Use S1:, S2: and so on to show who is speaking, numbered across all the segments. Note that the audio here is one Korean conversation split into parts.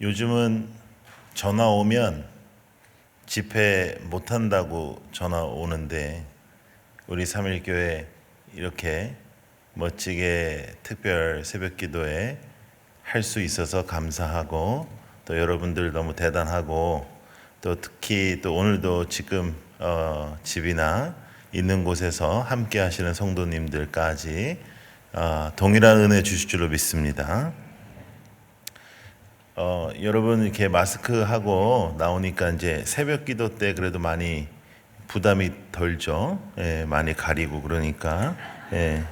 S1: 요즘은 전화 오면 집회 못한다고 전화 오는데 우리 삼일교회 이렇게 멋지게 특별 새벽 기도회 할 수 있어서 감사하고 또 여러분들 너무 대단하고 또 특히 또 오늘도 지금 집이나 있는 곳에서 함께 하시는 성도님들까지 동일한 은혜 주실 줄로 믿습니다. 여러분 이렇게 마스크 하고 나오니까 이제 새벽 기도 때 그래도 많이 부담이 덜죠. 예, 많이 가리고 그러니까. 예.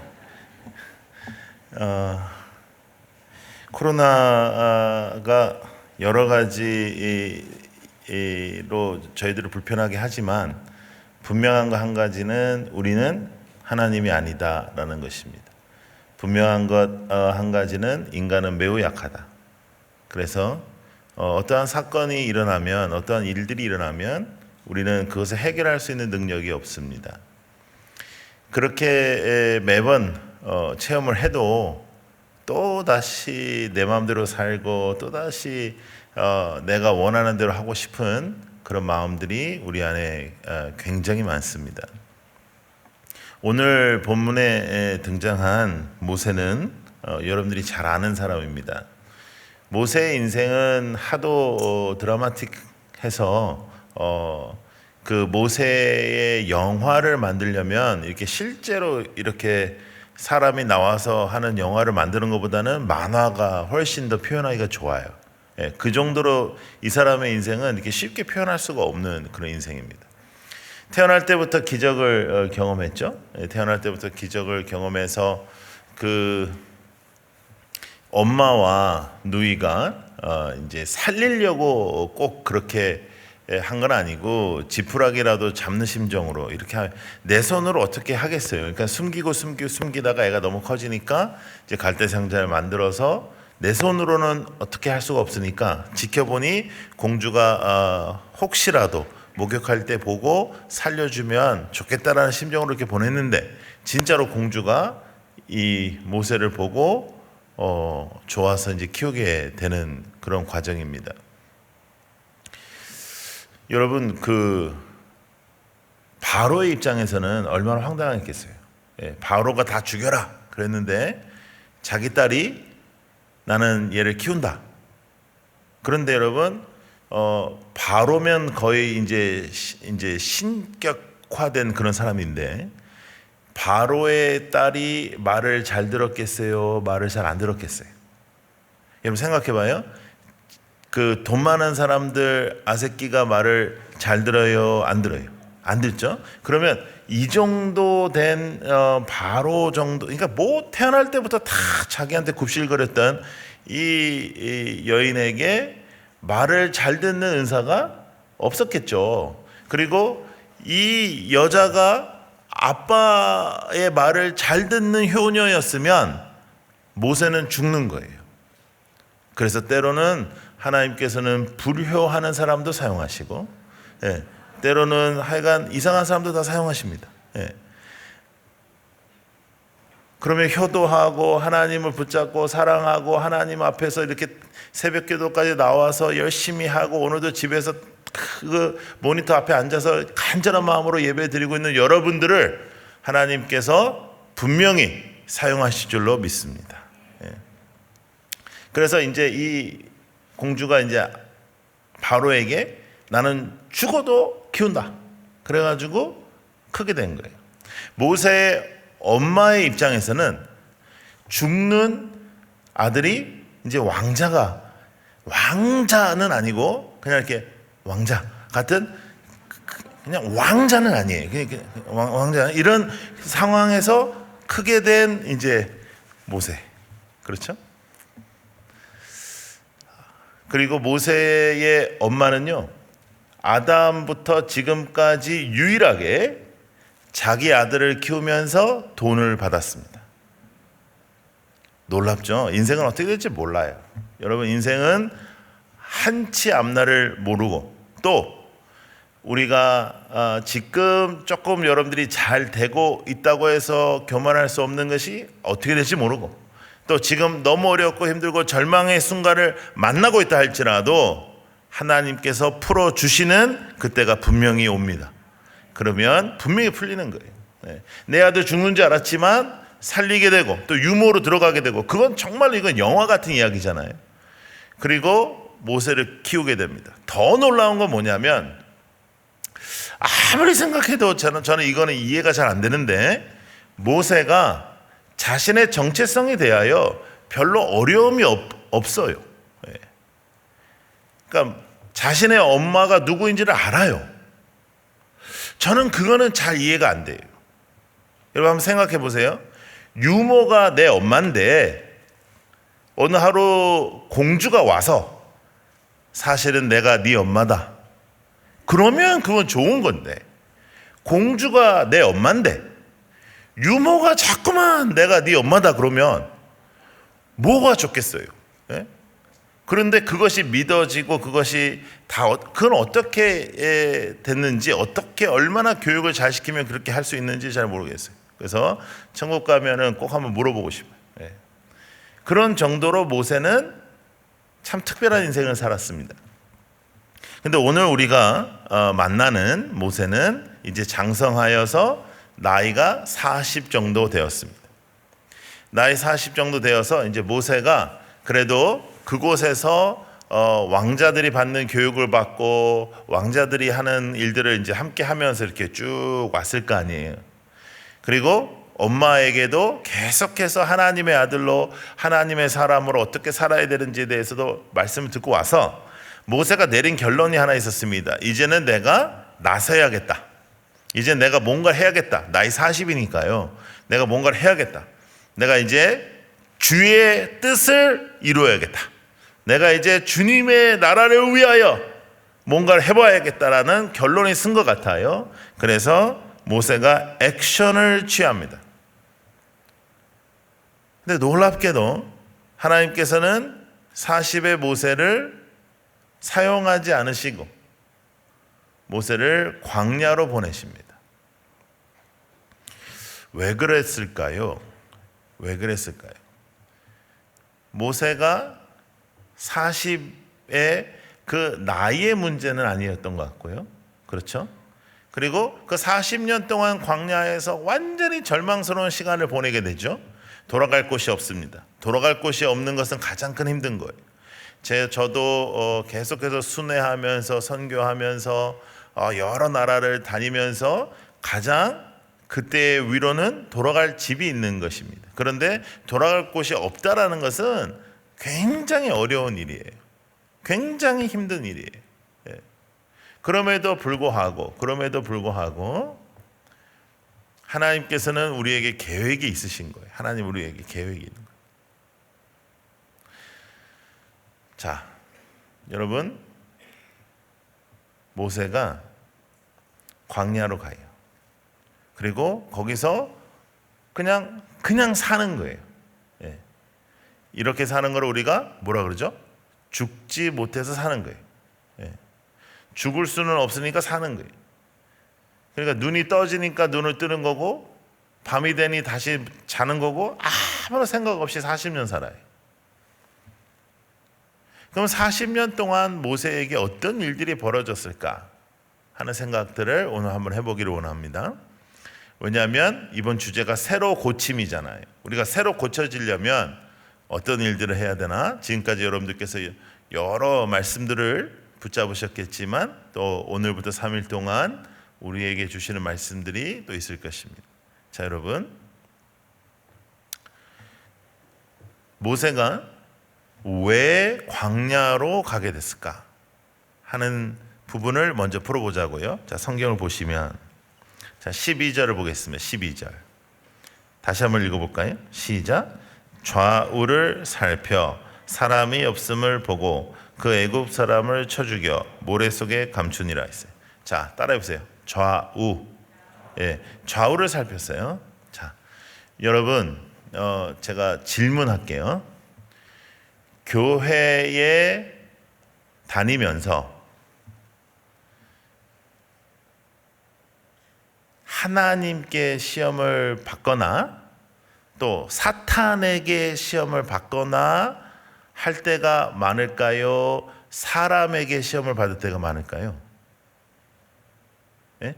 S1: 코로나가 여러 가지로 저희들을 불편하게 하지만 분명한 거 한 가지는 우리는 하나님이 아니다라는 것입니다. 분명한 것 한 가지는 인간은 매우 약하다. 그래서 어떠한 사건이 일어나면 어떠한 일들이 일어나면 우리는 그것을 해결할 수 있는 능력이 없습니다. 그렇게 매번 체험을 해도 또다시 내 마음대로 살고 또다시 내가 원하는 대로 하고 싶은 그런 마음들이 우리 안에 굉장히 많습니다. 오늘 본문에 등장한 모세는 여러분들이 잘 아는 사람입니다. 모세의 인생은 하도 드라마틱해서 그 모세의 영화를 만들려면 이렇게 실제로 이렇게 사람이 나와서 하는 영화를 만드는 것보다는 만화가 훨씬 더 표현하기가 좋아요. 예, 그 정도로 이 사람의 인생은 이렇게 쉽게 표현할 수가 없는 그런 인생입니다. 태어날 때부터 기적을 경험했죠. 예, 태어날 때부터 기적을 경험해서 그 엄마와 누이가 이제 살리려고 꼭 그렇게 한 건 아니고 지푸라기라도 잡는 심정으로 이렇게 내 손으로 어떻게 하겠어요. 그러니까 숨기다가 애가 너무 커지니까 이제 갈대상자를 만들어서 내 손으로는 어떻게 할 수가 없으니까 지켜보니 공주가 혹시라도 목욕할 때 보고 살려주면 좋겠다라는 심정으로 이렇게 보냈는데 진짜로 공주가 이 모세를 보고 좋아서 이제 키우게 되는 그런 과정입니다. 여러분 그 바로의 입장에서는 얼마나 황당했겠어요. 예, 바로가 다 죽여라 그랬는데 자기 딸이 나는 얘를 키운다. 그런데 여러분 바로면 거의 이제 신격화된 그런 사람인데 바로의 딸이 말을 잘 들었겠어요? 말을 잘 안 들었겠어요? 여러분 생각해봐요. 그 돈 많은 사람들 아세끼가 말을 잘 들어요? 안 들어요? 안 듣죠? 그러면 이 정도 된 바로 정도, 그러니까 뭐 태어날 때부터 다 자기한테 굽실거렸던 이 여인에게 말을 잘 듣는 은사가 없었겠죠. 그리고 이 여자가 아빠의 말을 잘 듣는 효녀였으면 모세는 죽는 거예요. 그래서 때로는 하나님께서는 불효하는 사람도 사용하시고, 예, 때로는 하여간 이상한 사람도 다 사용하십니다. 예. 그러면 효도하고 하나님을 붙잡고 사랑하고 하나님 앞에서 이렇게 새벽 기도까지 나와서 열심히 하고 오늘도 집에서 그 모니터 앞에 앉아서 간절한 마음으로 예배 드리고 있는 여러분들을 하나님께서 분명히 사용하실 줄로 믿습니다. 예. 그래서 이제 이 공주가 이제 바로에게 나는 죽어도 키운다. 그래가지고 크게 된 거예요. 모세의 엄마의 입장에서는 죽는 아들이 이제 왕자는 아니고 그냥 이렇게 왕자 같은 그냥 왕자는 아니에요. 왕자 이런 상황에서 크게 된 이제 모세. 그렇죠? 그리고 모세의 엄마는요, 아담부터 지금까지 유일하게 자기 아들을 키우면서 돈을 받았습니다. 놀랍죠? 인생은 어떻게 될지 몰라요. 여러분, 인생은 한치 앞날을 모르고 또 우리가 지금 조금 여러분들이 잘 되고 있다고 해서 교만할 수 없는 것이 어떻게 될지 모르고 또 지금 너무 어렵고 힘들고 절망의 순간을 만나고 있다 할지라도 하나님께서 풀어주시는 그때가 분명히 옵니다. 그러면 분명히 풀리는 거예요. 내 아들 죽는 줄 알았지만 살리게 되고 또 유모로 들어가게 되고, 그건 정말 이건 영화 같은 이야기잖아요. 그리고 모세를 키우게 됩니다. 더 놀라운 건 뭐냐면, 아무리 생각해도 저는 이거는 이해가 잘 안 되는데, 모세가 자신의 정체성에 대하여 별로 어려움이 없어요. 그러니까 자신의 엄마가 누구인지를 알아요. 저는 그거는 잘 이해가 안 돼요. 여러분 한번 생각해 보세요. 유모가 내 엄마인데 어느 하루 공주가 와서 사실은 내가 네 엄마다, 그러면 그건 좋은 건데, 공주가 내 엄마인데 유모가 자꾸만 내가 네 엄마다 그러면 뭐가 좋겠어요? 예? 그런데 그것이 믿어지고 그것이 그건 어떻게 됐는지, 어떻게 얼마나 교육을 잘 시키면 그렇게 할 수 있는지 잘 모르겠어요. 그래서 천국 가면은 꼭 한번 물어보고 싶어요. 예. 그런 정도로 모세는 참 특별한 인생을 살았습니다. 근데 오늘 우리가 만나는 모세는 이제 장성하여서 나이가 40 정도 되었습니다. 나이 40 정도 되어서 이제 모세가 그래도 그곳에서 왕자들이 받는 교육을 받고 왕자들이 하는 일들을 이제 함께 하면서 이렇게 쭉 왔을 거 아니에요. 그리고 엄마에게도 계속해서 하나님의 아들로, 하나님의 사람으로 어떻게 살아야 되는지에 대해서도 말씀을 듣고 와서 모세가 내린 결론이 하나 있었습니다. 이제는 내가 나서야겠다. 이제 내가 뭔가를 해야겠다. 나이 40이니까요. 내가 뭔가를 해야겠다. 내가 이제 주의 뜻을 이루어야겠다. 내가 이제 주님의 나라를 위하여 뭔가를 해봐야겠다라는 결론이 쓴 것 같아요. 그래서 모세가 액션을 취합니다. 근데 놀랍게도 하나님께서는 40의 모세를 사용하지 않으시고 모세를 광야로 보내십니다. 왜 그랬을까요? 왜 그랬을까요? 모세가 40의 그 나이의 문제는 아니었던 것 같고요. 그렇죠? 그리고 그 40년 동안 광야에서 완전히 절망스러운 시간을 보내게 되죠. 돌아갈 곳이 없습니다. 돌아갈 곳이 없는 것은 가장 큰 힘든 거예요. 저도 계속해서 순회하면서 선교하면서 여러 나라를 다니면서 가장 그때의 위로는 돌아갈 집이 있는 것입니다. 그런데 돌아갈 곳이 없다라는 것은 굉장히 어려운 일이에요. 굉장히 힘든 일이에요. 그럼에도 불구하고 하나님께서는 우리에게 계획이 있으신 거예요. 하나님 우리에게 계획이 있는 거예요. 자, 여러분, 모세가 광야로 가요. 그리고 거기서 그냥 사는 거예요. 예. 이렇게 사는 걸 우리가 뭐라 그러죠? 죽지 못해서 사는 거예요. 예. 죽을 수는 없으니까 사는 거예요. 그러니까 눈이 떠지니까 눈을 뜨는 거고, 밤이 되니 다시 자는 거고, 아무런 생각 없이 40년 살아요. 그럼 40년 동안 모세에게 어떤 일들이 벌어졌을까 하는 생각들을 오늘 한번 해보기를 원합니다. 왜냐하면 이번 주제가 새로 고침이잖아요. 우리가 새로 고쳐지려면 어떤 일들을 해야 되나? 지금까지 여러분들께서 여러 말씀들을 붙잡으셨겠지만 또 오늘부터 3일 동안 우리에게 주시는 말씀들이 또 있을 것입니다. 자, 여러분, 모세가 왜 광야로 가게 됐을까 하는 부분을 먼저 풀어보자고요. 자, 성경을 보시면 자, 12절을 보겠습니다. 12절 다시 한번 읽어볼까요? 시작. 좌우를 살펴 사람이 없음을 보고 그 애굽 사람을 쳐 죽여 모래 속에 감추니라 했어요. 자, 따라해보세요. 좌우. 예, 좌우를 살폈어요. 자, 여러분, 제가 질문할게요. 교회에 다니면서 하나님께 시험을 받거나 또 사탄에게 시험을 받거나 할 때가 많을까요? 사람에게 시험을 받을 때가 많을까요? 예?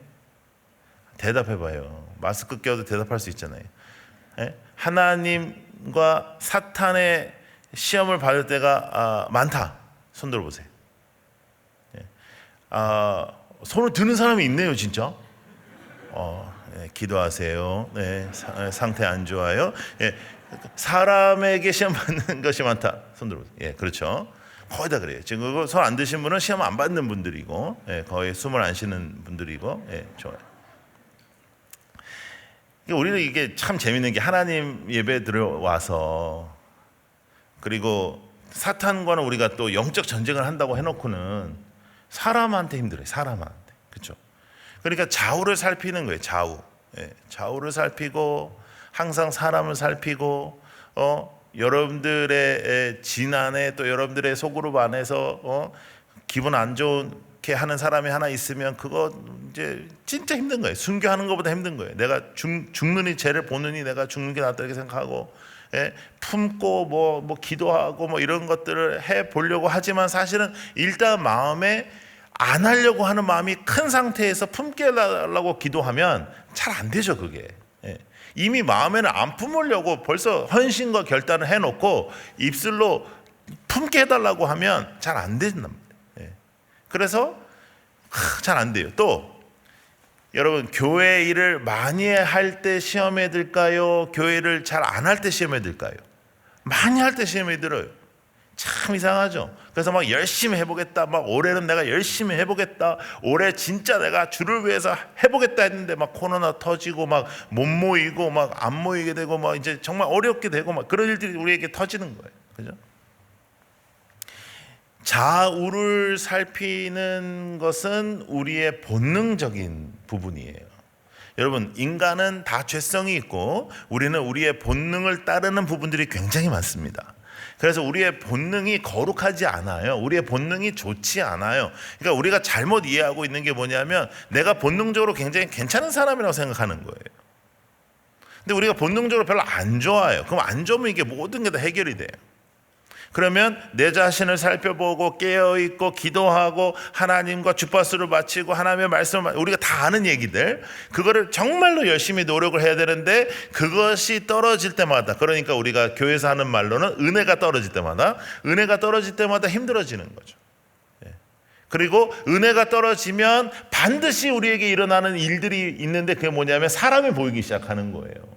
S1: 대답해봐요. 마스크 껴도 대답할 수 있잖아요. 예? 하나님과 사탄의 시험을 받을 때가 많다. 손 들어보세요. 예. 손을 드는 사람이 있네요, 진짜. 예, 기도하세요. 네, 상태 안 좋아요. 예, 사람에게 시험 받는 것이 많다. 손 들어보세요. 예, 그렇죠. 거의 다 그래요. 지금 손 안 드신 분은 시험 안 받는 분들이고, 예, 거의 숨을 안 쉬는 분들이고, 예, 좋아요. 우리는 이게 참 재밌는 게 하나님 예배 들어와서 그리고 사탄과는 우리가 또 영적 전쟁을 한다고 해놓고는 사람한테 힘들어요. 사람한테. 그렇죠. 그러니까 좌우를 살피는 거예요. 좌우. 예, 좌우를 살피고 항상 사람을 살피고 여러분들의 진안에 또 여러분들의 소그룹 안에서 기분 안 좋게 하는 사람이 하나 있으면 그거 이제 진짜 힘든 거예요. 순교하는 것보다 힘든 거예요. 내가 죽느니 죄를 보느니 내가 죽는 게 낫다 이렇게 생각하고 품고 뭐 기도하고 뭐 이런 것들을 해 보려고 하지만 사실은 일단 마음에 안 하려고 하는 마음이 큰 상태에서 품게 해달라고 기도하면 잘 안 되죠. 그게 이미 마음에는 안 품으려고 벌써 헌신과 결단을 해놓고 입술로 품게 해달라고 하면 잘 안 된단 말이에요. 그래서 잘 안 돼요. 또 여러분, 교회 일을 많이 할 때 시험에 들까요? 교회를 잘 안 할 때 시험에 들까요? 많이 할 때 시험에 들어요. 참 이상하죠. 그래서 막 열심히 해보겠다. 막 올해는 내가 열심히 해보겠다. 올해 진짜 내가 주를 위해서 해보겠다 했는데 막 코로나 터지고 막 못 모이고 막 안 모이게 되고 막 이제 정말 어렵게 되고 막 그런 일들이 우리에게 터지는 거예요. 그죠? 좌우를 살피는 것은 우리의 본능적인 부분이에요. 여러분, 인간은 다 죄성이 있고 우리는 우리의 본능을 따르는 부분들이 굉장히 많습니다. 그래서 우리의 본능이 거룩하지 않아요. 우리의 본능이 좋지 않아요. 그러니까 우리가 잘못 이해하고 있는 게 뭐냐면 내가 본능적으로 굉장히 괜찮은 사람이라고 생각하는 거예요. 근데 우리가 본능적으로 별로 안 좋아요. 그럼 안 좋으면 이게 모든 게 다 해결이 돼요. 그러면 내 자신을 살펴보고 깨어있고 기도하고 하나님과 주파수를 맞추고 하나님의 말씀을 우리가 다 아는 얘기들, 그거를 정말로 열심히 노력을 해야 되는데 그것이 떨어질 때마다, 그러니까 우리가 교회에서 하는 말로는 은혜가 떨어질 때마다 힘들어지는 거죠. 그리고 은혜가 떨어지면 반드시 우리에게 일어나는 일들이 있는데 그게 뭐냐면 사람이 보이기 시작하는 거예요.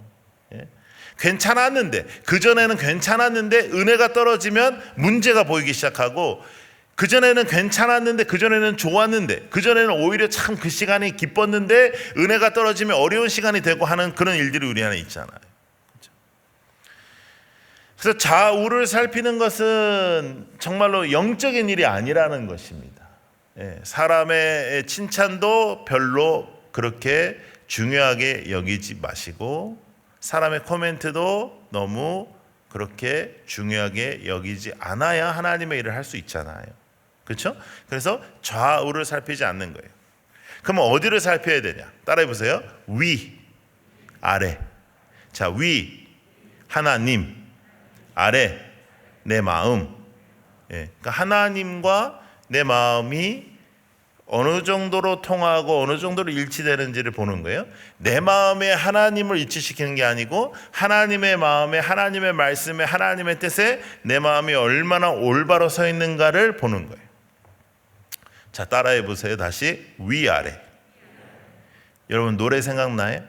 S1: 괜찮았는데, 그전에는 괜찮았는데 은혜가 떨어지면 문제가 보이기 시작하고, 그전에는 괜찮았는데, 그전에는 좋았는데, 그전에는 오히려 참 그 시간이 기뻤는데 은혜가 떨어지면 어려운 시간이 되고 하는 그런 일들이 우리 안에 있잖아요. 그렇죠? 그래서 좌우를 살피는 것은 정말로 영적인 일이 아니라는 것입니다. 사람의 칭찬도 별로 그렇게 중요하게 여기지 마시고 사람의 코멘트도 너무 그렇게 중요하게 여기지 않아야 하나님의 일을 할 수 있잖아요. 그렇죠? 그래서 좌우를 살피지 않는 거예요. 그럼 어디를 살펴야 되냐? 따라해 보세요. 위, 아래. 자, 위, 하나님. 아래, 내 마음. 그러니까 하나님과 내 마음이 어느 정도로 통하고 어느 정도로 일치되는지를 보는 거예요. 내 마음에 하나님을 일치시키는 게 아니고 하나님의 마음에, 하나님의 말씀에, 하나님의 뜻에 내 마음이 얼마나 올바로 서 있는가를 보는 거예요. 자, 따라해 보세요. 다시 위아래. 여러분 노래 생각나요?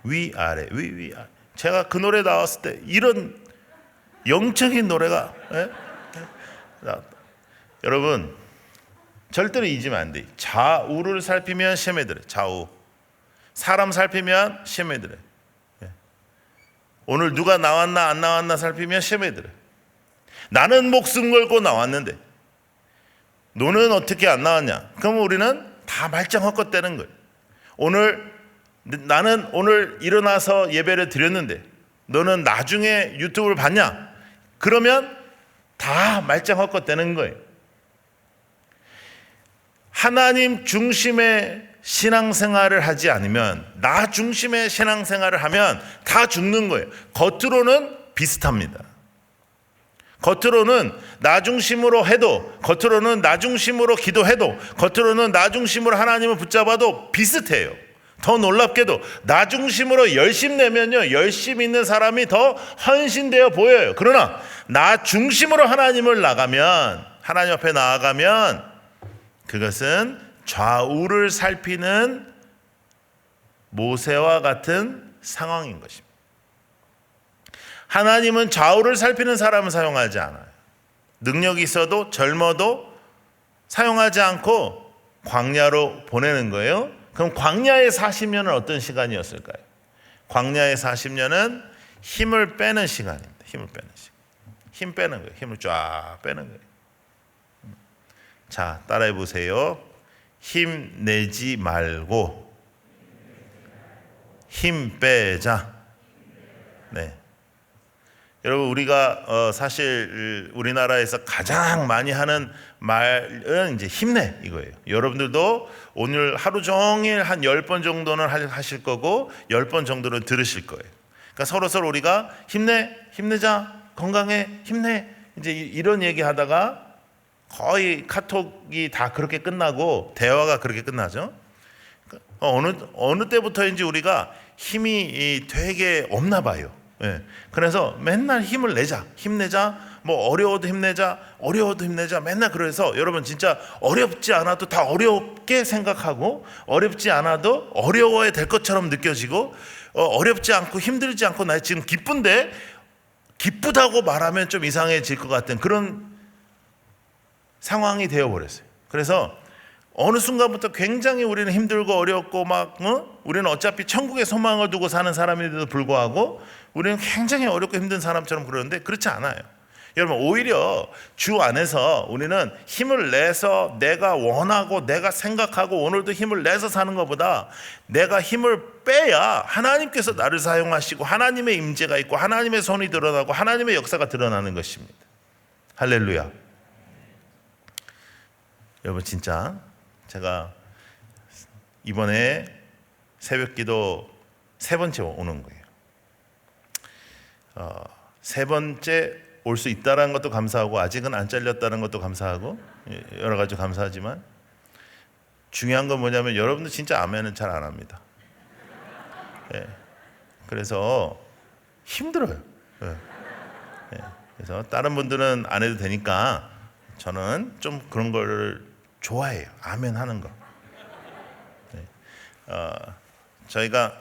S1: 위아래, 위아래. 제가 그 노래 나왔을 때 이런 영적인 노래가 여러분 절대로 잊으면 안 돼. 좌우를 살피면 시험에 들어요. 좌우. 사람 살피면 시험에 들어요. 오늘 누가 나왔나 안 나왔나 살피면 시험에 들어요. 나는 목숨 걸고 나왔는데 너는 어떻게 안 나왔냐? 그럼 우리는 다 말짱 헛것대는 거예요. 나는 오늘 일어나서 예배를 드렸는데 너는 나중에 유튜브를 봤냐? 그러면 다 말짱 헛것대는 거예요. 하나님 중심의 신앙생활을 하지 않으면, 나 중심의 신앙생활을 하면 다 죽는 거예요. 겉으로는 비슷합니다. 겉으로는 나 중심으로 해도, 겉으로는 나 중심으로 기도해도, 겉으로는 나 중심으로 하나님을 붙잡아도 비슷해요. 더 놀랍게도 나 중심으로 열심 내면요, 열심 있는 사람이 더 헌신되어 보여요. 그러나 나 중심으로 하나님을 나가면, 하나님 앞에 나아가면 그것은 좌우를 살피는 모세와 같은 상황인 것입니다. 하나님은 좌우를 살피는 사람을 사용하지 않아요. 능력이 있어도 젊어도 사용하지 않고 광야로 보내는 거예요. 그럼 광야의 40년은 어떤 시간이었을까요? 광야의 40년은 힘을 빼는 시간입니다. 힘을 빼는 시간. 힘 빼는 거예요. 힘을 쫙 빼는 거예요. 자, 따라해 보세요. 힘 내지 말고 힘 빼자. 네. 여러분, 우리가 사실 우리나라에서 가장 많이 하는 말은 이제 힘내 이거예요. 여러분들도 오늘 하루 종일 한 10번 정도는 하실 거고 10번 정도는 들으실 거예요. 그러니까 서로 우리가 힘내, 힘내자, 건강해, 힘내, 이제 이런 얘기 하다가 거의 카톡이 다 그렇게 끝나고 대화가 그렇게 끝나죠. 어느 때부터인지 우리가 힘이 되게 없나 봐요. 예. 그래서 맨날 힘을 내자, 힘내자, 뭐 어려워도 힘내자, 어려워도 힘내자, 맨날. 그래서 여러분, 진짜 어렵지 않아도 다 어렵게 생각하고, 어렵지 않아도 어려워야 될 것처럼 느껴지고, 어렵지 않고 힘들지 않고 나 지금 기쁜데 기쁘다고 말하면 좀 이상해질 것 같은 그런 상황이 되어버렸어요. 그래서 어느 순간부터 굉장히 우리는 힘들고 어렵고 우리는 어차피 천국에 소망을 두고 사는 사람인데도 불구하고 우리는 굉장히 어렵고 힘든 사람처럼 그러는데, 그렇지 않아요. 여러분, 오히려 주 안에서 우리는 힘을 내서 내가 원하고 내가 생각하고 오늘도 힘을 내서 사는 것보다 내가 힘을 빼야 하나님께서 나를 사용하시고 하나님의 임재가 있고 하나님의 손이 드러나고 하나님의 역사가 드러나는 것입니다. 할렐루야. 여러분, 진짜 제가 이번에 새벽기도 3번째 오는 거예요. 3번째 올 수 있다는 것도 감사하고, 아직은 안 잘렸다는 것도 감사하고, 여러 가지 감사하지만 중요한 건 뭐냐면 여러분들 진짜 아멘은 잘 안 합니다. 예. 그래서 힘들어요. 예. 예. 그래서 다른 분들은 안 해도 되니까 저는 좀 그런 걸 좋아해요. 아멘 하는 거. 예. 저희가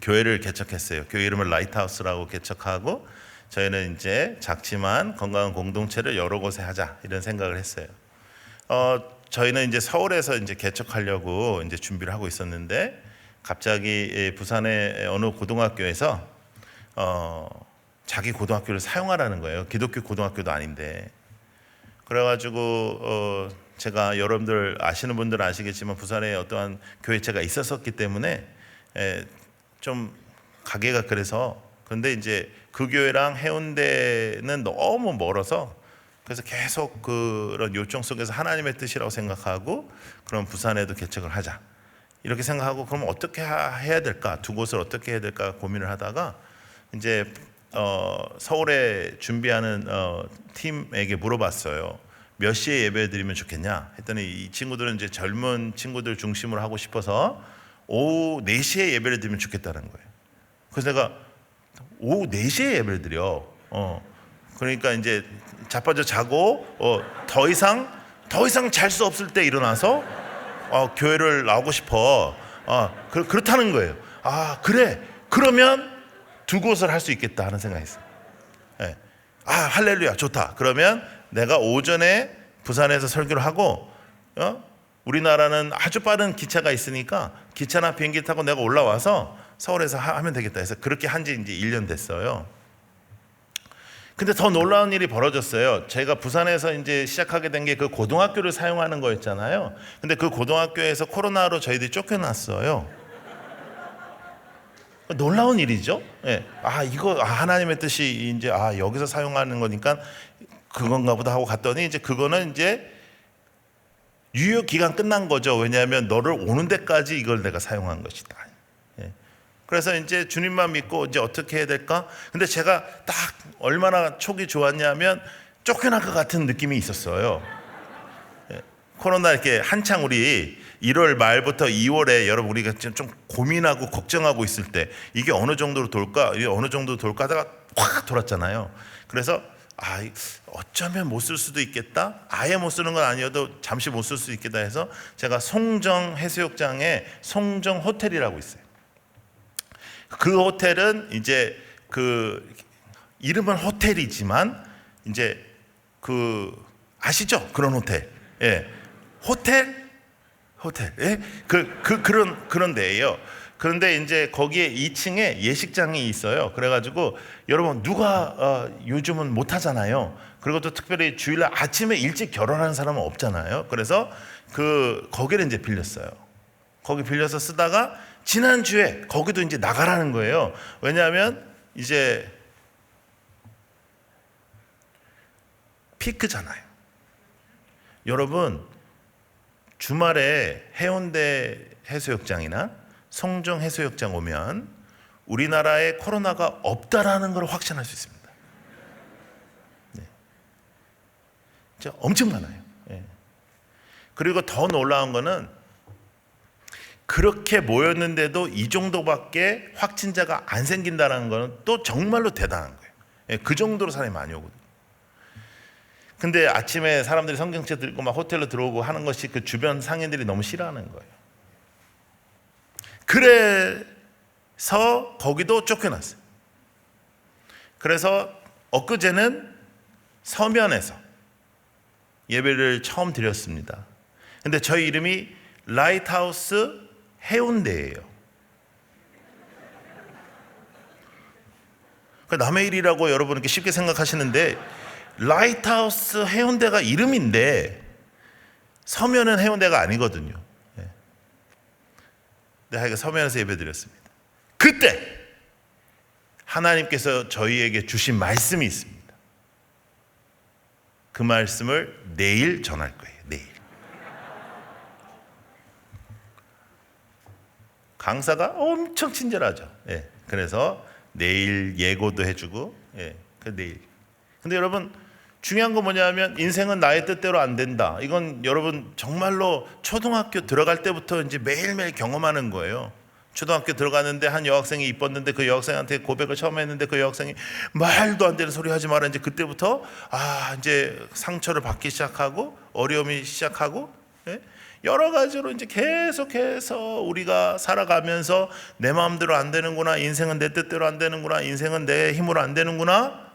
S1: 교회를 개척했어요. 교회 이름을 라이트하우스라고 개척하고, 저희는 이제 작지만 건강한 공동체를 여러 곳에 하자, 이런 생각을 했어요. 저희는 이제 서울에서 이제 개척하려고 이제 준비를 하고 있었는데, 갑자기 부산의 어느 고등학교에서 자기 고등학교를 사용하라는 거예요. 기독교 고등학교도 아닌데. 그래가지고 제가, 여러분들 아시는 분들은 아시겠지만 부산에 어떠한 교회체가 있었었기 때문에 좀 가게가, 그래서, 근데 이제 그 교회랑 해운대는 너무 멀어서, 그래서 계속 그런 요청 속에서 하나님의 뜻이라고 생각하고, 그럼 부산에도 개척을 하자 이렇게 생각하고, 그럼 어떻게 해야 될까, 두 곳을 어떻게 해야 될까 고민을 하다가 이제 서울에 준비하는 팀에게 물어봤어요. 몇 시에 예배 드리면 좋겠냐 했더니, 이 친구들은 이제 젊은 친구들 중심으로 하고 싶어서 오후 4시에 예배를 드리면 좋겠다는 거예요. 그래서 내가 오후 4시에 예배를 드려. 그러니까 이제 자빠져 자고 더 이상 잘 수 없을 때 일어나서 교회를 나오고 싶어. 그렇다는 거예요. 그래. 그러면 두 곳을 할 수 있겠다 하는 생각이 있어요. 네. 할렐루야, 좋다. 그러면 내가 오전에 부산에서 설교를 하고, 우리나라는 아주 빠른 기차가 있으니까 기차나 비행기 타고 내가 올라와서 서울에서 하면 되겠다 해서 그렇게 한 지 이제 1년 됐어요. 근데 더 놀라운 일이 벌어졌어요. 제가 부산에서 이제 시작하게 된 게 그 고등학교를 사용하는 거였잖아요. 근데 그 고등학교에서 코로나로 저희들이 쫓겨났어요. 놀라운 일이죠. 예. 이거 하나님의 뜻이 이제 여기서 사용하는 거니까 그건가 보다 하고 갔더니, 이제 그거는 이제 유효 기간 끝난 거죠. 왜냐하면 너를 오는 데까지 이걸 내가 사용한 것이다. 예. 그래서 이제 주님만 믿고 이제 어떻게 해야 될까? 근데 제가 딱 얼마나 촉이 좋았냐면 쫓겨날 것 같은 느낌이 있었어요. 예. 코로나 이렇게 한창 우리 1월 말부터 2월에 여러분 우리가 좀 고민하고 걱정하고 있을 때 이게 어느 정도로 돌까? 이게 어느 정도 돌까 하다가 확 돌았잖아요. 그래서 어쩌면 못 쓸 수도 있겠다. 아예 못 쓰는 건 아니어도 잠시 못 쓸 수 있겠다 해서 제가 송정 해수욕장에 송정 호텔이라고 있어요. 그 호텔은 이제 그 이름은 호텔이지만 이제 그 아시죠? 그런 호텔. 예. 호텔. 예? 그런 데예요. 그런데 이제 거기에 2층에 예식장이 있어요. 그래가지고 여러분 누가 요즘은 못 하잖아요. 그리고 또 특별히 주일날 아침에 일찍 결혼하는 사람은 없잖아요. 그래서 거기를 이제 빌렸어요. 거기 빌려서 쓰다가 지난주에 거기도 이제 나가라는 거예요. 왜냐하면 이제 피크잖아요. 여러분 주말에 해운대 해수욕장이나 송정 해수욕장 오면 우리나라에 코로나가 없다라는 걸 확신할 수 있습니다. 네. 진짜 엄청 많아요. 네. 그리고 더 놀라운 거는 그렇게 모였는데도 이 정도밖에 확진자가 안 생긴다는 거는 또 정말로 대단한 거예요. 네. 그 정도로 사람이 많이 오거든요. 근데 아침에 사람들이 성경책 들고 막 호텔로 들어오고 하는 것이 그 주변 상인들이 너무 싫어하는 거예요. 그래서 거기도 쫓겨났어요. 그래서 엊그제는 서면에서 예배를 처음 드렸습니다. 근데 저희 이름이 라이트하우스 해운대예요. 남의 일이라고 여러분 이렇게 쉽게 생각하시는데 라이트하우스 해운대가 이름인데 서면은 해운대가 아니거든요. 내가 서면에서 예배드렸습니다. 그때 하나님께서 저희에게 주신 말씀이 있습니다. 그 말씀을 내일 전할 거예요. 내일. 강사가 엄청 친절하죠. 예. 그래서 내일 예고도 해주고, 예. 그 내일. 근데 여러분 중요한 건 뭐냐면 인생은 나의 뜻대로 안 된다. 이건 여러분 정말로 초등학교 들어갈 때부터 이제 매일매일 경험하는 거예요. 초등학교 들어갔는데 한 여학생이 이뻤는데 그 여학생한테 고백을 처음 했는데 그 여학생이 말도 안 되는 소리 하지 마라. 이제 그때부터 이제 상처를 받기 시작하고 어려움이 시작하고, 예? 여러 가지로 이제 계속해서 우리가 살아가면서 내 마음대로 안 되는구나. 인생은 내 뜻대로 안 되는구나. 인생은 내 힘으로 안 되는구나.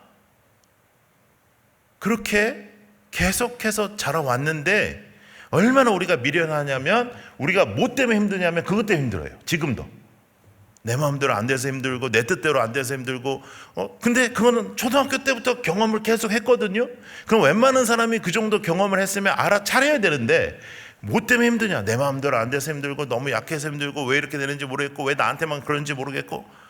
S1: 그렇게 계속해서 자라왔는데 얼마나 우리가 미련하냐면 우리가 뭐 때문에 힘드냐면 그것 때문에 힘들어요. 지금도 내 마음대로 안 돼서 힘들고 내 뜻대로 안 돼서 힘들고 근데 그거는 초등학교 때부터 경험을 계속 했거든요. 그럼 웬만한 사람이 그 정도 경험을 했으면 알아차려야 되는데 뭐 때문에 힘드냐, 내 마음대로 안 돼서 힘들고 너무 약해서 힘들고 왜 이렇게 되는지 모르겠고 왜 나한테만 그런지 모르겠고.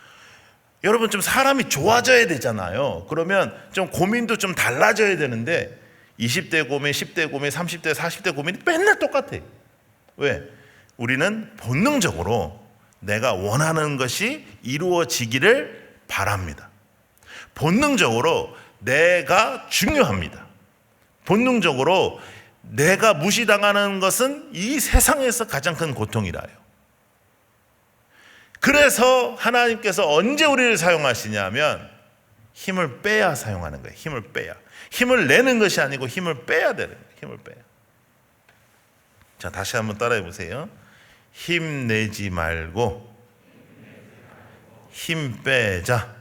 S1: 여러분 좀 사람이 좋아져야 되잖아요. 그러면 좀 고민도 좀 달라져야 되는데 20대 고민, 10대 고민, 30대, 40대 고민이 맨날 똑같아요. 왜? 우리는 본능적으로 내가 원하는 것이 이루어지기를 바랍니다. 본능적으로 내가 중요합니다. 본능적으로 내가 무시당하는 것은 이 세상에서 가장 큰 고통이라요. 그래서 하나님께서 언제 우리를 사용하시냐면 힘을 빼야 사용하는 거예요. 힘을 빼야. 힘을 내는 것이 아니고 힘을 빼야 되는 거예요. 힘을 빼야. 자, 다시 한번 따라해 보세요. 힘내지 말고 힘 빼자.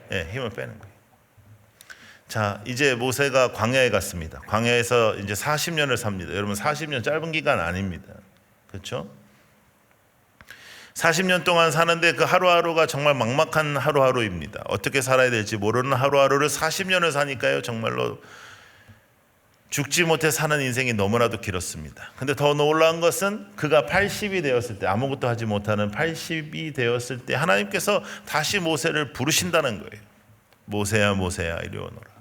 S1: 네, 힘을 빼는 거예요. 자, 이제 모세가 광야에 갔습니다. 광야에서 이제 40년을 삽니다. 여러분 40년 짧은 기간 아닙니다. 그렇죠? 40년 동안 사는데 그 하루하루가 정말 막막한 하루하루입니다. 어떻게 살아야 될지 모르는 하루하루를 40년을 사니까요. 정말로 죽지 못해 사는 인생이 너무나도 길었습니다. 근데 더 놀라운 것은 그가 80이 되었을 때, 아무것도 하지 못하는 80이 되었을 때 하나님께서 다시 모세를 부르신다는 거예요. 모세야 모세야 이리 오너라.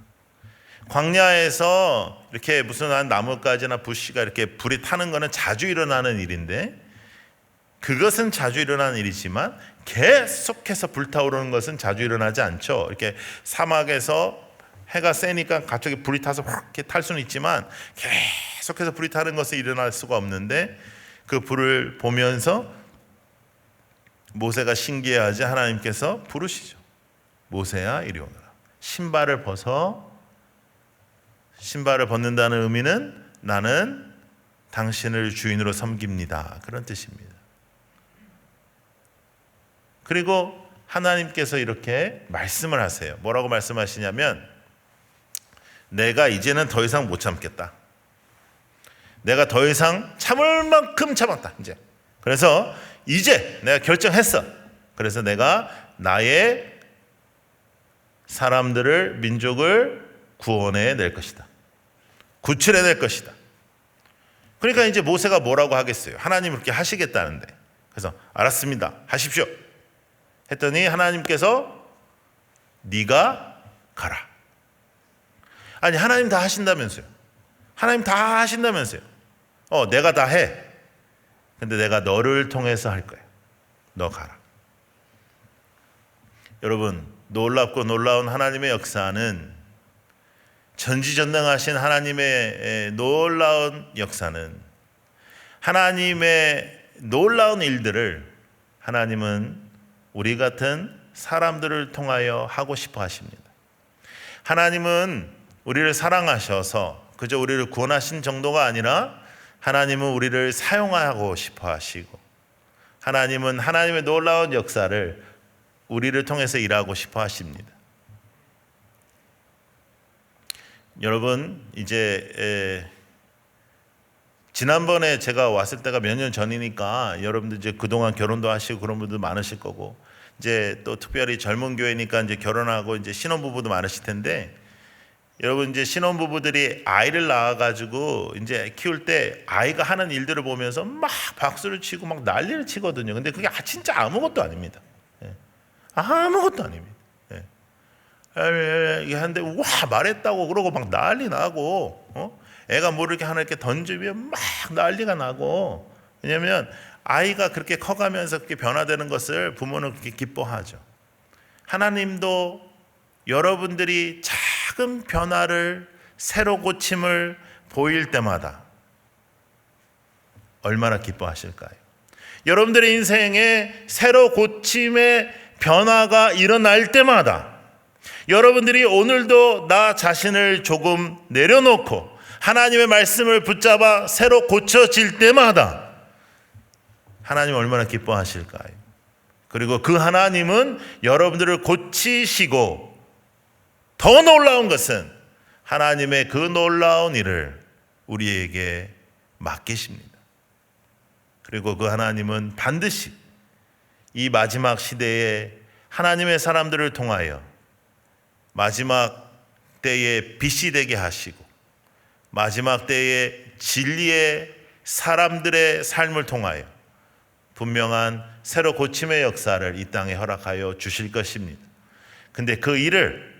S1: 광야에서 이렇게 무슨 한 나뭇가지나 부시가 이렇게 불이 타는 거는 자주 일어나는 일인데, 그것은 자주 일어나는 일이지만 계속해서 불타오르는 것은 자주 일어나지 않죠. 이렇게 사막에서 해가 세니까 갑자기 불이 타서 확 이렇게 탈 수는 있지만 계속해서 불이 타는 것은 일어날 수가 없는데, 그 불을 보면서 모세가 신기해하지 하나님께서 부르시죠. 모세야 이리 오너라. 신발을 벗는다는 의미는 나는 당신을 주인으로 섬깁니다, 그런 뜻입니다. 그리고 하나님께서 이렇게 말씀을 하세요. 뭐라고 말씀하시냐면, 내가 이제는 더 이상 못 참겠다. 내가 더 이상 참을 만큼 참았다. 그래서 이제 내가 결정했어. 그래서 내가 나의 사람들을, 민족을 구원해 낼 것이다. 구출해 낼 것이다. 그러니까 이제 모세가 뭐라고 하겠어요? 하나님 그렇게 하시겠다는데. 그래서 알았습니다, 하십시오 했더니 하나님께서 네가 가라. 아니, 하나님 다 하신다면서요. 하나님 다 하신다면서요. 내가 다 해. 근데 내가 너를 통해서 할 거야. 너 가라. 여러분, 놀랍고 놀라운 하나님의 역사는, 전지전능하신 하나님의 놀라운 역사는, 하나님의 놀라운 일들을 하나님은 우리 같은 사람들을 통하여 하고 싶어 하십니다. 하나님은 우리를 사랑하셔서 그저 우리를 구원하신 정도가 아니라 하나님은 우리를 사용하고 싶어 하시고, 하나님은 하나님의 놀라운 역사를 우리를 통해서 일하고 싶어 하십니다. 여러분, 이제 지난번에 제가 왔을 때가 몇 년 전이니까 여러분들 이제 그동안 결혼도 하시고 그런 분들 많으실 거고, 이제 또 특별히 젊은 교회니까 이제 결혼하고 이제 신혼부부도 많으실 텐데, 여러분 이제 신혼부부들이 아이를 낳아가지고 이제 키울 때 아이가 하는 일들을 보면서 막 박수를 치고 막 난리를 치거든요. 근데 그게 진짜 아무것도 아닙니다. 아무것도 아닙니다. 이게 하는데 와 말했다고 그러고 막 난리 나고, 애가 뭐를 이렇게 하나 이렇게 던지면 막 난리가 나고. 왜냐하면 아이가 그렇게 커가면서 그렇게 변화되는 것을 부모는 그렇게 기뻐하죠. 하나님도 여러분들이 작은 변화를, 새로 고침을 보일 때마다 얼마나 기뻐하실까요? 여러분들의 인생에 새로 고침의 변화가 일어날 때마다, 여러분들이 오늘도 나 자신을 조금 내려놓고 하나님의 말씀을 붙잡아 새로 고쳐질 때마다 하나님 얼마나 기뻐하실까요? 그리고 그 하나님은 여러분들을 고치시고, 더 놀라운 것은 하나님의 그 놀라운 일을 우리에게 맡기십니다. 그리고 그 하나님은 반드시 이 마지막 시대에 하나님의 사람들을 통하여 마지막 때에 빛이 되게 하시고, 마지막 때에 진리의 사람들의 삶을 통하여 분명한 새로 고침의 역사를 이 땅에 허락하여 주실 것입니다. 근데 그 일을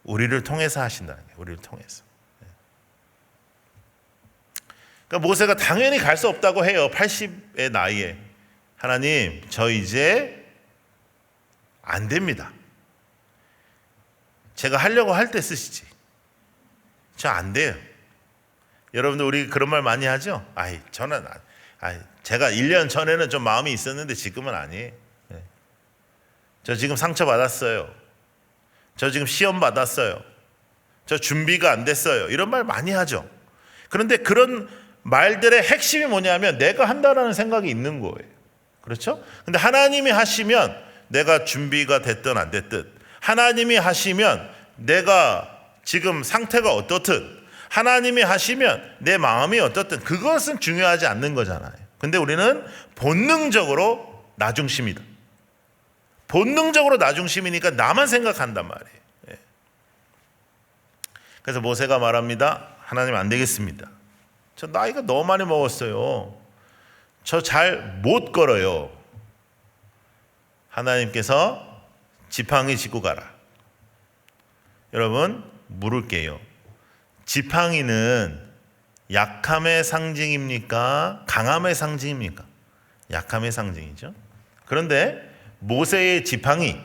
S1: 우리를 통해서 하신다는 거예요. 우리를 통해서. 그러니까 모세가 당연히 갈 수 없다고 해요. 80의 나이에. 하나님, 저 이제 안 됩니다. 제가 하려고 할 때 쓰시지. 저 안 돼요. 여러분들 우리 그런 말 많이 하죠? 저는 제가 1년 전에는 좀 마음이 있었는데 지금은 아니에요. 저 지금 상처 받았어요. 저 지금 시험 받았어요. 저 준비가 안 됐어요. 이런 말 많이 하죠. 그런데 그런 말들의 핵심이 뭐냐면 내가 한다라는 생각이 있는 거예요. 그렇죠? 근데 하나님이 하시면 내가 준비가 됐든 안 됐든, 하나님이 하시면 내가 지금 상태가 어떻든, 하나님이 하시면 내 마음이 어떻든, 그것은 중요하지 않는 거잖아요. 근데 우리는 본능적으로 나 중심이다. 본능적으로 나 중심이니까 나만 생각한단 말이에요. 그래서 모세가 말합니다. 하나님 안 되겠습니다. 저 나이가 너무 많이 먹었어요. 저 잘 못 걸어요. 하나님께서 지팡이 짚고 가라. 여러분 물을게요. 지팡이는 약함의 상징입니까? 강함의 상징입니까? 약함의 상징이죠. 그런데 모세의 지팡이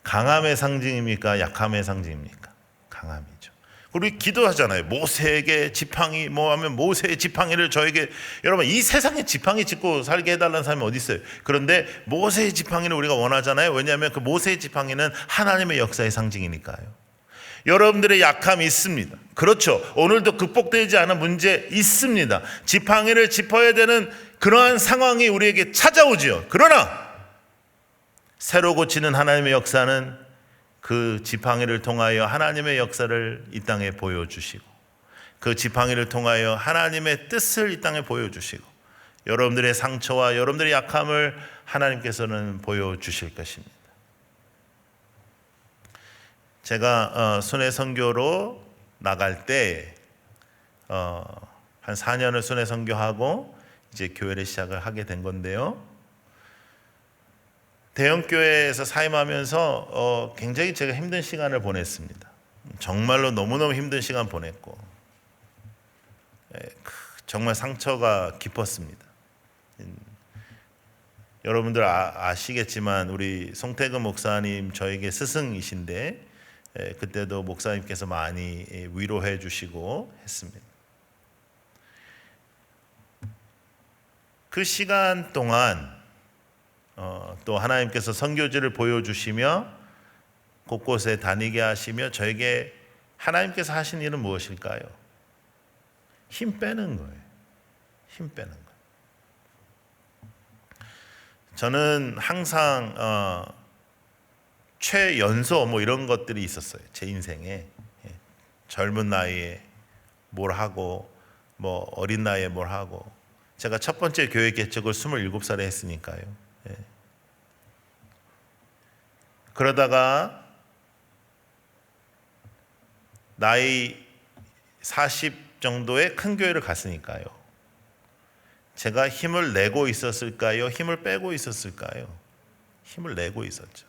S1: 강함의 상징입니까? 약함의 상징입니까? 강함이죠. 우리 기도하잖아요. 모세에게 지팡이 뭐 하면 모세의 지팡이를 저에게. 여러분, 이 세상에 지팡이 짚고 살게 해달라는 사람이 어디 있어요? 그런데 모세의 지팡이를 우리가 원하잖아요. 왜냐하면 그 모세의 지팡이는 하나님의 역사의 상징이니까요. 여러분들의 약함이 있습니다. 그렇죠. 오늘도 극복되지 않은 문제 있습니다. 지팡이를 짚어야 되는 그러한 상황이 우리에게 찾아오지요. 그러나 새로 고치는 하나님의 역사는 그 지팡이를 통하여 하나님의 역사를 이 땅에 보여주시고, 그 지팡이를 통하여 하나님의 뜻을 이 땅에 보여주시고, 여러분들의 상처와 여러분들의 약함을 하나님께서는 보여주실 것입니다. 제가 순회 선교로 나갈 때 한 4년을 순회 선교하고 이제 교회를 시작을 하게 된 건데요. 대형교회에서 사임하면서 굉장히 제가 힘든 시간을 보냈습니다. 정말로 너무너무 힘든 시간 보냈고, 정말 상처가 깊었습니다. 여러분들 아시겠지만 우리 송태근 목사님 저에게 스승이신데, 그때도 목사님께서 많이 위로해 주시고 했습니다. 그 시간 동안 또 하나님께서 선교지를 보여주시며 곳곳에 다니게 하시며 저에게 하나님께서 하신 일은 무엇일까요? 힘 빼는 거예요. 힘 빼는 거예요. 저는 항상 최연소 뭐 이런 것들이 있었어요. 제 인생에. 젊은 나이에 뭘 하고 뭐 어린 나이에 뭘 하고. 제가 첫 번째 교회 개척을 27살에 했으니까요. 그러다가 나이 40 정도의 큰 교회를 갔으니까요. 제가 힘을 내고 있었을까요? 힘을 빼고 있었을까요? 힘을 내고 있었죠.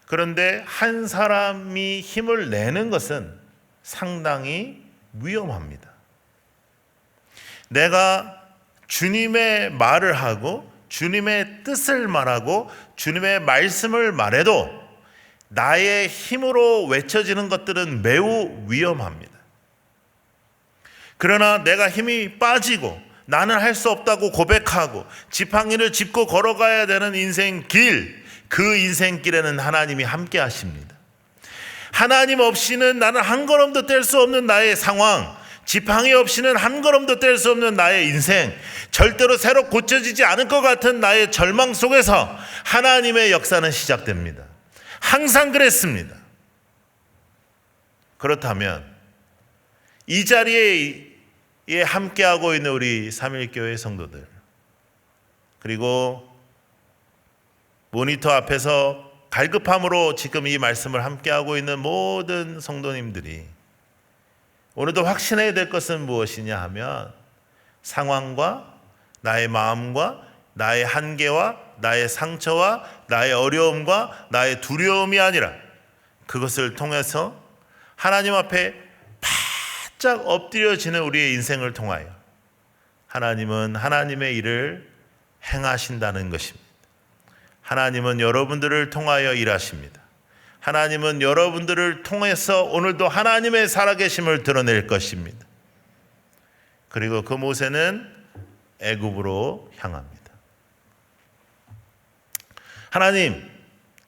S1: 그런데 한 사람이 힘을 내는 것은 상당히 위험합니다. 내가 주님의 말을 하고 주님의 뜻을 말하고 주님의 말씀을 말해도 나의 힘으로 외쳐지는 것들은 매우 위험합니다. 그러나 내가 힘이 빠지고 나는 할 수 없다고 고백하고 지팡이를 짚고 걸어가야 되는 인생길, 그 인생길에는 하나님이 함께 하십니다. 하나님 없이는 나는 한 걸음도 뗄 수 없는 나의 상황, 지팡이 없이는 한 걸음도 뗄 수 없는 나의 인생, 절대로 새로 고쳐지지 않을 것 같은 나의 절망 속에서 하나님의 역사는 시작됩니다. 항상 그랬습니다. 그렇다면 이 자리에 함께하고 있는 우리 삼일교회 성도들, 그리고 모니터 앞에서 갈급함으로 지금 이 말씀을 함께하고 있는 모든 성도님들이 오늘도 확신해야 될 것은 무엇이냐 하면, 상황과 나의 마음과 나의 한계와 나의 상처와 나의 어려움과 나의 두려움이 아니라 그것을 통해서 하나님 앞에 바짝 엎드려지는 우리의 인생을 통하여 하나님은 하나님의 일을 행하신다는 것입니다. 하나님은 여러분들을 통하여 일하십니다. 하나님은 여러분들을 통해서 오늘도 하나님의 살아계심을 드러낼 것입니다. 그리고 그 모세는 애굽으로 향합니다. 하나님,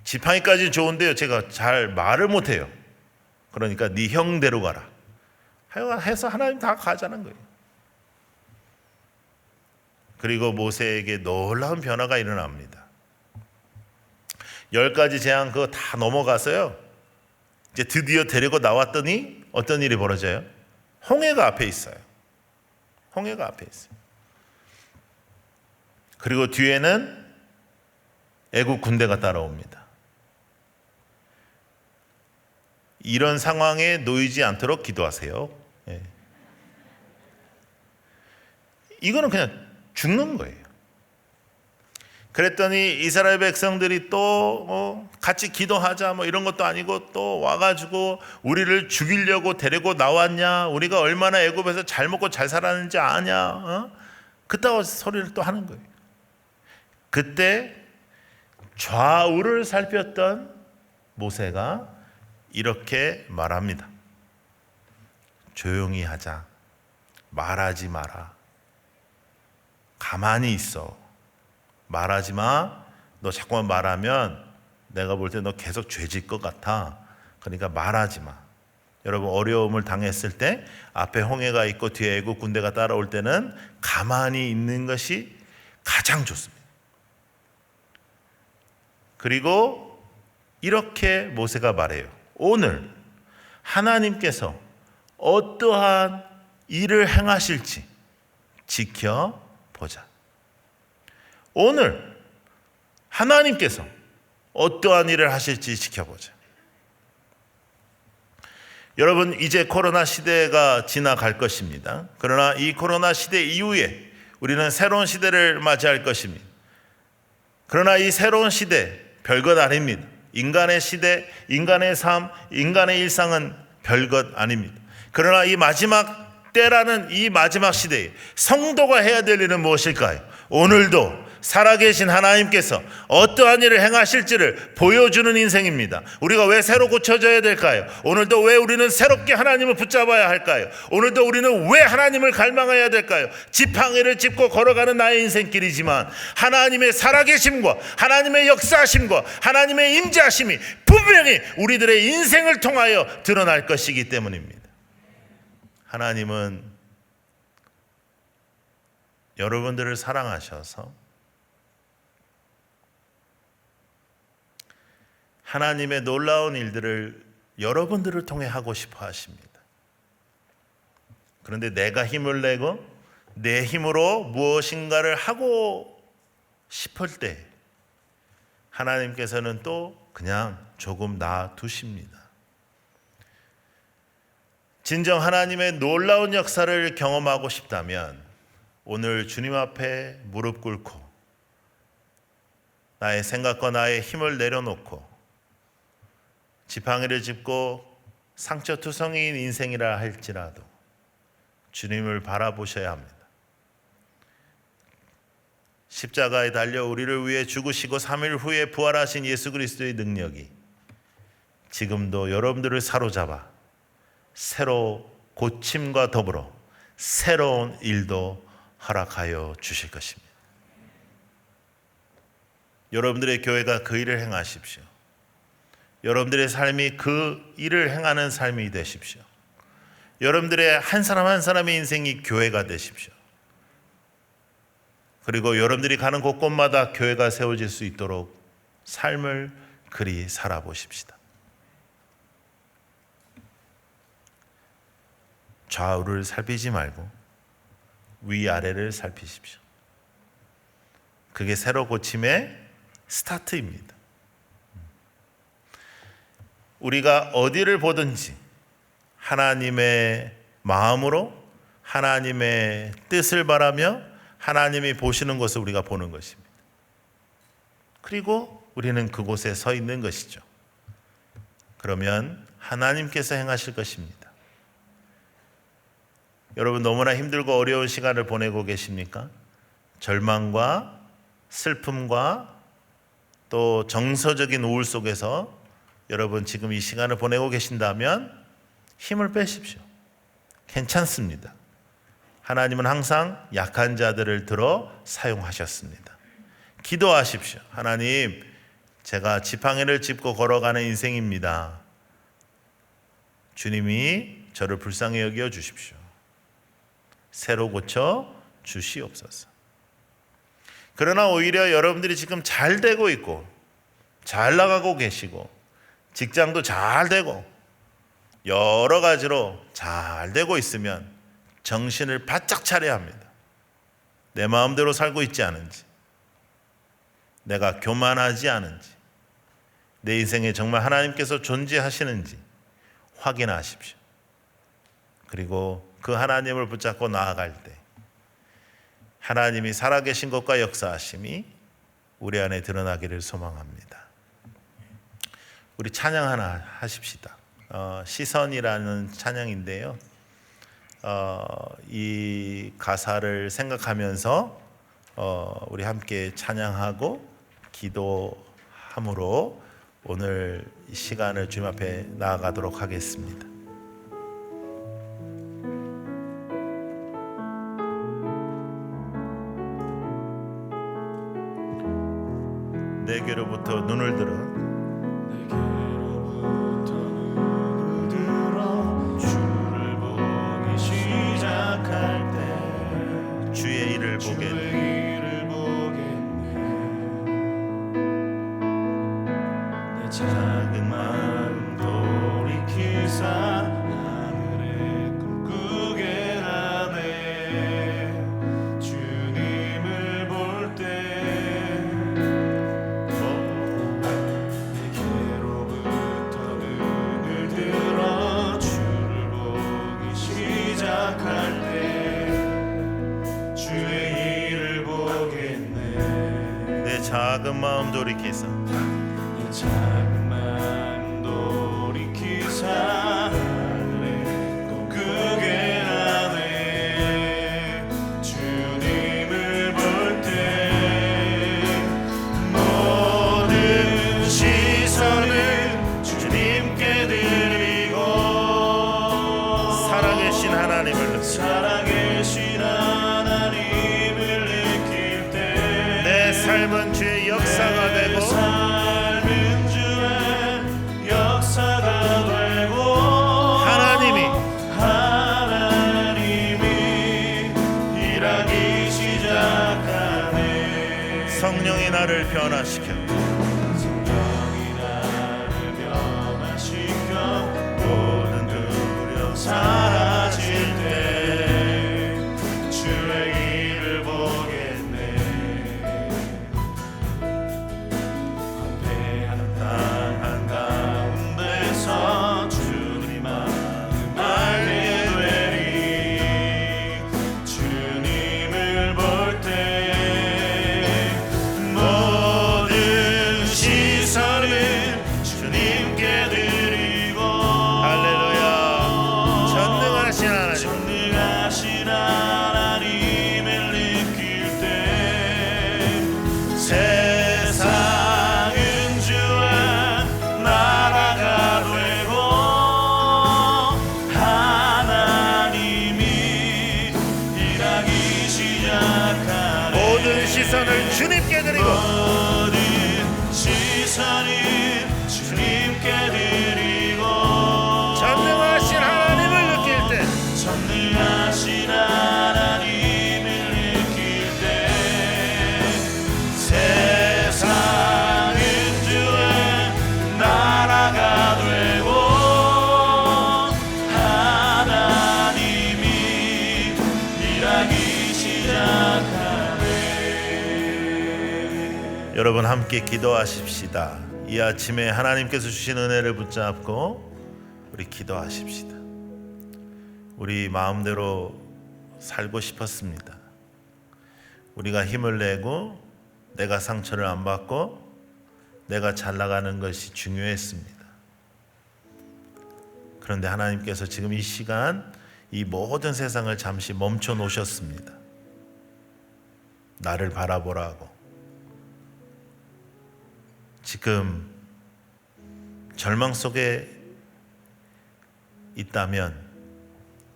S1: 지팡이까지는 좋은데요, 제가 잘 말을 못해요. 그러니까 네 형대로 가라 해서 하나님 다 가자는 거예요. 그리고 모세에게 놀라운 변화가 일어납니다. 10가지 재앙 그거 다 넘어가서요, 이제 드디어 데리고 나왔더니 어떤 일이 벌어져요? 홍해가 앞에 있어요. 홍해가 앞에 있어요. 그리고 뒤에는 애국 군대가 따라옵니다. 이런 상황에 놓이지 않도록 기도하세요. 예. 이거는 그냥 죽는 거예요. 그랬더니 이스라엘 백성들이 또 같이 기도하자 뭐 이런 것도 아니고 또 와가지고 우리를 죽이려고 데리고 나왔냐, 우리가 얼마나 애굽에서 잘 먹고 잘 살았는지 아냐, 그따위 소리를 또 하는 거예요. 그때 좌우를 살폈던 모세가 이렇게 말합니다. 조용히 하자, 말하지 마라, 가만히 있어, 말하지 마. 너 자꾸만 말하면 내가 볼 때 너 계속 죄질 것 같아. 그러니까 말하지 마. 여러분, 어려움을 당했을 때 앞에 홍해가 있고 뒤에 애국 군대가 따라올 때는 가만히 있는 것이 가장 좋습니다. 그리고 이렇게 모세가 말해요. 오늘 하나님께서 어떠한 일을 행하실지 지켜보자. 오늘 하나님께서 어떠한 일을 하실지 지켜보자. 여러분, 이제 코로나 시대가 지나갈 것입니다. 그러나 이 코로나 시대 이후에 우리는 새로운 시대를 맞이할 것입니다. 그러나 이 새로운 시대 별것 아닙니다. 인간의 시대, 인간의 삶, 인간의 일상은 별것 아닙니다. 그러나 이 마지막 때라는 이 마지막 시대에 성도가 해야 될 일은 무엇일까요? 오늘도 살아계신 하나님께서 어떠한 일을 행하실지를 보여주는 인생입니다. 우리가 왜 새로 고쳐져야 될까요? 오늘도 왜 우리는 새롭게 하나님을 붙잡아야 할까요? 오늘도 우리는 왜 하나님을 갈망해야 될까요? 지팡이를 짚고 걸어가는 나의 인생길이지만 하나님의 살아계심과 하나님의 역사하심과 하나님의 임재하심이 분명히 우리들의 인생을 통하여 드러날 것이기 때문입니다. 하나님은 여러분들을 사랑하셔서 하나님의 놀라운 일들을 여러분들을 통해 하고 싶어 하십니다. 그런데 내가 힘을 내고 내 힘으로 무엇인가를 하고 싶을 때 하나님께서는 또 그냥 조금 놔두십니다. 진정 하나님의 놀라운 역사를 경험하고 싶다면 오늘 주님 앞에 무릎 꿇고 나의 생각과 나의 힘을 내려놓고 지팡이를 짚고 상처투성이인 인생이라 할지라도 주님을 바라보셔야 합니다. 십자가에 달려 우리를 위해 죽으시고 3일 후에 부활하신 예수 그리스도의 능력이 지금도 여러분들을 사로잡아 새로 고침과 더불어 새로운 일도 허락하여 주실 것입니다. 여러분들의 교회가 그 일을 행하십시오. 여러분들의 삶이 그 일을 행하는 삶이 되십시오. 여러분들의 한 사람 한 사람의 인생이 교회가 되십시오. 그리고 여러분들이 가는 곳곳마다 교회가 세워질 수 있도록 삶을 그리 살아보십시다. 좌우를 살피지 말고 위아래를 살피십시오. 그게 새로 고침의 스타트입니다. 우리가 어디를 보든지 하나님의 마음으로 하나님의 뜻을 바라며 하나님이 보시는 것을 우리가 보는 것입니다. 그리고 우리는 그곳에 서 있는 것이죠. 그러면 하나님께서 행하실 것입니다. 여러분, 너무나 힘들고 어려운 시간을 보내고 계십니까? 절망과 슬픔과 또 정서적인 우울 속에서 여러분 지금 이 시간을 보내고 계신다면 힘을 빼십시오. 괜찮습니다. 하나님은 항상 약한 자들을 들어 사용하셨습니다. 기도하십시오. 하나님, 제가 지팡이를 짚고 걸어가는 인생입니다. 주님이 저를 불쌍히 여겨 주십시오. 새로 고쳐 주시옵소서. 그러나 오히려 여러분들이 지금 잘 되고 있고 잘 나가고 계시고 직장도 잘 되고 여러 가지로 잘 되고 있으면 정신을 바짝 차려야 합니다. 내 마음대로 살고 있지 않은지, 내가 교만하지 않은지, 내 인생에 정말 하나님께서 존재하시는지 확인하십시오. 그리고 그 하나님을 붙잡고 나아갈 때 하나님이 살아계신 것과 역사하심이 우리 안에 드러나기를 소망합니다. 우리 찬양 하나 하십시다. 시선이라는 찬양인데요. 이 가사를 생각하면서 우리 함께 찬양하고 기도함으로 오늘 이 시간을 주님 앞에 나아가도록 하겠습니다. 내게로부터 눈을 들어
S2: 주를 보기 시작할 때
S1: 주의 일을 보겠네.
S2: 내 작은 마음 돌이키사 하늘에 꿈꾸게 하네. 주님을 볼 때 내게로부터 눈을 들어 주를 보기 시작할 때 주의 일을 보겠네.
S1: 내 작은 마음 돌이키사
S2: 내 작은 마음 돌이키사 하늘에 꿈꾸게 하네. 주님을 볼 때 모든 시선을 주님께 드리고
S1: 살아계신 하나님을
S2: 살아계신 하나님을 느낄 때
S1: 내 삶은 주의 역사가 되고
S2: 삶은 주의 역사가 되고 하나님이 일하기 시작하네.
S1: 성령이 나를 변화시켜
S2: 성령이 나를 변화시켜 모든 두려움 사라질 때 주의 일을 보겠네. 패하는 땅 한가운데서 주님 마음 알게 되리. 주님을 볼 때 모든 시선을 주님께 드리고
S1: 할렐루야. 전능하신 하나님
S2: 전능하신 하나님을 느낄 때 세상은 주의 나라가 되고 하나님이 일하기 시작하네.
S1: 모든 시선을 주님께 드리고
S2: 모든 시선이 주님께 드리고
S1: 전능하신 하나님을 느낄 때
S2: 전능하신 하나님을 느낄 때 세상은 주의 나라가 되고 하나님이 일하기 시작하네.
S1: 여러분 함께 기도하십시다. 이 아침에 하나님께서 주신 은혜를 붙잡고 우리 기도하십시다. 우리 마음대로 살고 싶었습니다. 우리가 힘을 내고 내가 상처를 안 받고 내가 잘 나가는 것이 중요했습니다. 그런데 하나님께서 지금 이 시간 이 모든 세상을 잠시 멈춰 놓으셨습니다. 나를 바라보라고. 지금 절망 속에 있다면,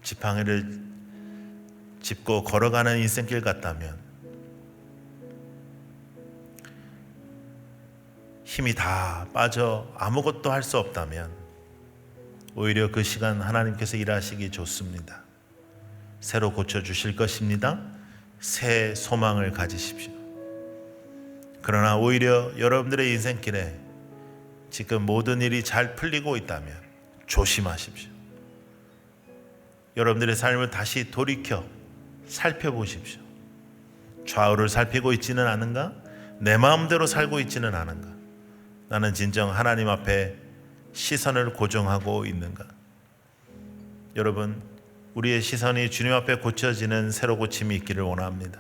S1: 지팡이를 짚고 걸어가는 인생길 같다면, 힘이 다 빠져 아무것도 할 수 없다면 오히려 그 시간 하나님께서 일하시기 좋습니다. 새로 고쳐주실 것입니다. 새 소망을 가지십시오. 그러나 오히려 여러분들의 인생길에 지금 모든 일이 잘 풀리고 있다면 조심하십시오. 여러분들의 삶을 다시 돌이켜 살펴보십시오. 좌우를 살피고 있지는 않은가? 내 마음대로 살고 있지는 않은가? 나는 진정 하나님 앞에 시선을 고정하고 있는가? 여러분, 우리의 시선이 주님 앞에 고쳐지는 새로 고침이 있기를 원합니다.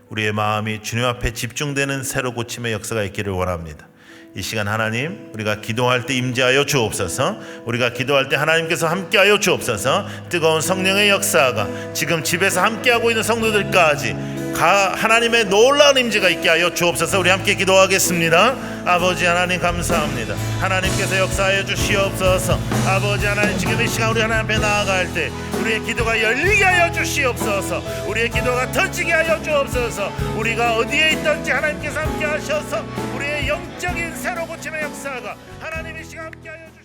S1: 우리의 마음이 주님 앞에 집중되는 새로 고침의 역사가 있기를 원합니다. 이 시간 하나님, 우리가 기도할 때 임재하여 주옵소서. 우리가 기도할 때 하나님께서 함께하여 주옵소서. 뜨거운 성령의 역사가 지금 집에서 함께하고 있는 성도들까지 하나님의 놀라운 임재가 있게 하여 주옵소서. 우리 함께 기도하겠습니다. 아버지 하나님 감사합니다. 하나님께서 역사하여 주시옵소서. 아버지 하나님, 지금 이 시간 우리 하나님 앞에 나아갈 때 우리의 기도가 열리게 하여 주시옵소서. 우리의 기도가 터지게 하여 주옵소서. 우리가 어디에 있든지 하나님께서 함께 하셔서 우리의 영적인 새로 고침의 역사가 하나님이 시간 함께 하여 주옵소서.